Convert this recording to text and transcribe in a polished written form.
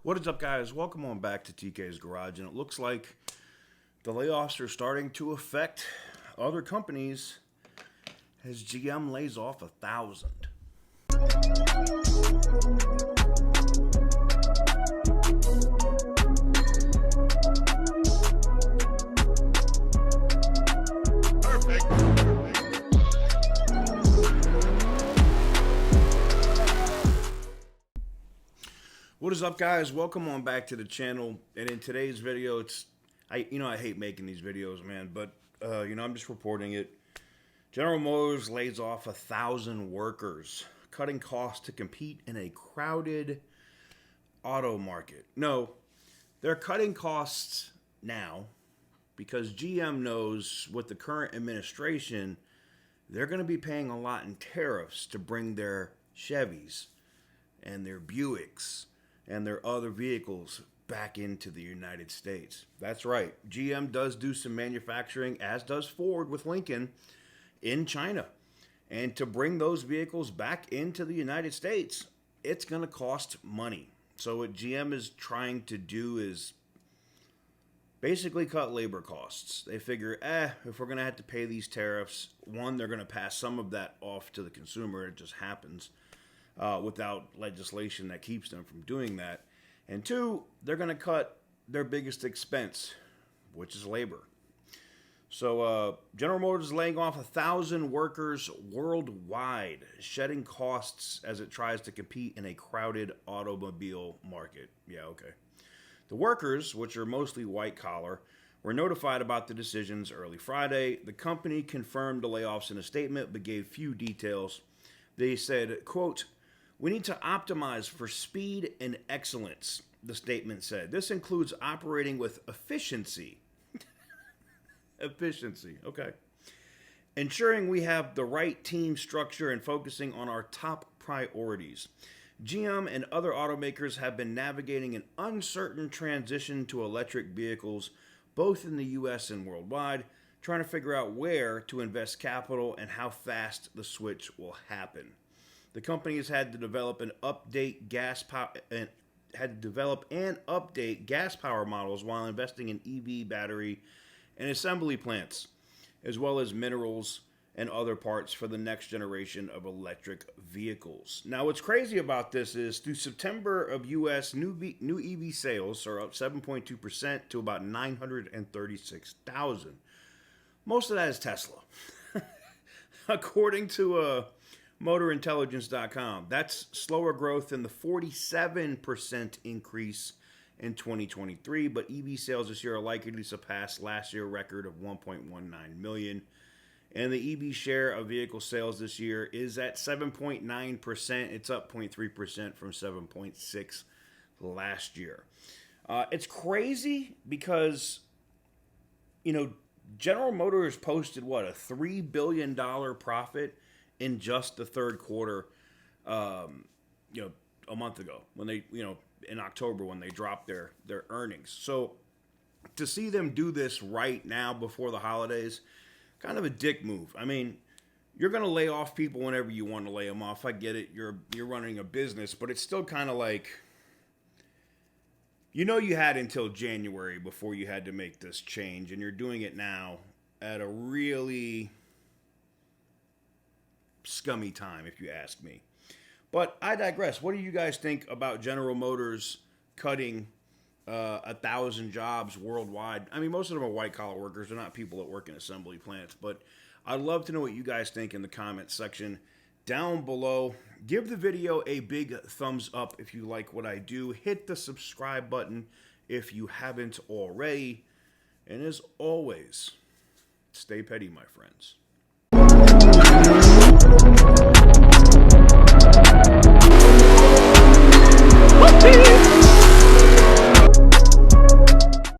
What is up, guys? Welcome on back to TK's Garage, and it looks like the layoffs are starting to affect other companies as GM lays off 1,000. What is up, guys? Welcome on back to the channel. And in today's video, I hate making these videos, man, but I'm just reporting it. General Motors lays off 1,000 workers, cutting costs to compete in a crowded auto market. No, they're cutting costs now because GM knows with the current administration, they're going to be paying a lot in tariffs to bring their Chevys and their Buicks and their other vehicles back into the United States. That's right. GM does do some manufacturing, as does Ford with Lincoln, in China. And to bring those vehicles back into the United States, it's going to cost money. So what GM is trying to do is basically cut labor costs. They figure, if we're going to have to pay these tariffs, one, they're going to pass some of that off to the consumer. It just happens. Without legislation that keeps them from doing that. And two, they're going to cut their biggest expense, which is labor. So General Motors is laying off 1,000 workers worldwide, shedding costs as it tries to compete in a crowded automobile market. Yeah, okay. The workers, which are mostly white collar, were notified about the decisions early Friday. The company confirmed the layoffs in a statement, but gave few details. They said, quote, "We need to optimize for speed and excellence," the statement said. "This includes operating with efficiency." Efficiency, okay. "Ensuring we have the right team structure and focusing on our top priorities. GM and other automakers have been navigating an uncertain transition to electric vehicles, both in the U.S. and worldwide, trying to figure out where to invest capital and how fast the switch will happen. The company has had to develop and update gas power models while investing in EV battery and assembly plants, as well as minerals and other parts for the next generation of electric vehicles." Now, what's crazy about this is through September of U.S. new EV sales are up 7.2% to about 936,000. Most of that is Tesla. According to MotorIntelligence.com. That's slower growth than the 47% increase in 2023, but EV sales this year are likely to surpass last year's record of 1.19 million. And the EV share of vehicle sales this year is at 7.9%. It's up 0.3% from 7.6% last year. It's crazy because, General Motors posted, a $3 billion profit in just the third quarter, a month ago when they, in October when they dropped their earnings. So to see them do this right now before the holidays, kind of a dick move. I mean, you're going to lay off people whenever you want to lay them off. I get it. You're running a business, but it's still kind of like, you had until January before you had to make this change, and you're doing it now at a really scummy time, if you ask me. But I digress. What do you guys think about General Motors cutting 1,000 jobs worldwide? I mean, most of them are white-collar workers. They're not people that work in assembly plants. But I'd love to know what you guys think in the comments section down below. Give the video a big thumbs up if you like what I do. Hit the subscribe button if you haven't already. And as always, stay petty, my friends.